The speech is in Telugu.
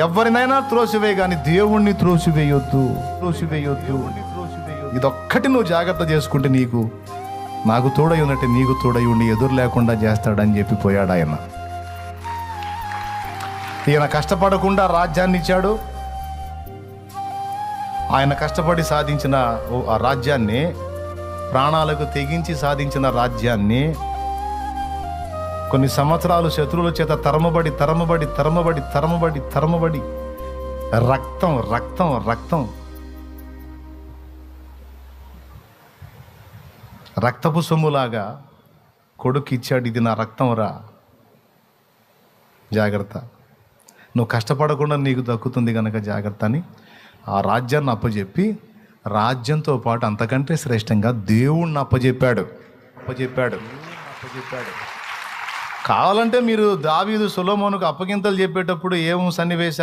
ఎవరినైనా త్రోసివేయ కానీ దేవుణ్ణి త్రోసివేయొద్దు. ఇదొక్కటి నువ్వు జాగ్రత్త చేసుకుంటే నాకు తోడై ఉన్నట్టు నీకు తోడై ఉండి ఎదురు లేకుండా చేస్తాడని చెప్పి పోయాడు ఆయన. ఈయన కష్టపడకుండా రాజ్యాన్ని ఇచ్చాడు. ఆయన కష్టపడి సాధించిన ఆ రాజ్యాన్ని, ప్రాణాలకు తెగించి సాధించిన రాజ్యాన్ని కొన్ని సంవత్సరాలు శత్రువుల చేత తరమబడి రక్తపు సొమ్ములాగా కొడుకు ఇచ్చాడు. ఇది నా రక్తం రా, జాగ్రత్త, నువ్వు కష్టపడకుండా నీకు దక్కుతుంది కనుక జాగ్రత్త అని ఆ రాజ్యాన్ని అప్పచెప్పి, రాజ్యంతో పాటు అంతకంటే శ్రేష్టంగా దేవుణ్ణి అప్పచెప్పాడు. కావాలంటే మీరు దావీదు సొలొమోనుకు అప్పగింతలు చెప్పేటప్పుడు ఏం సన్నివేశాలు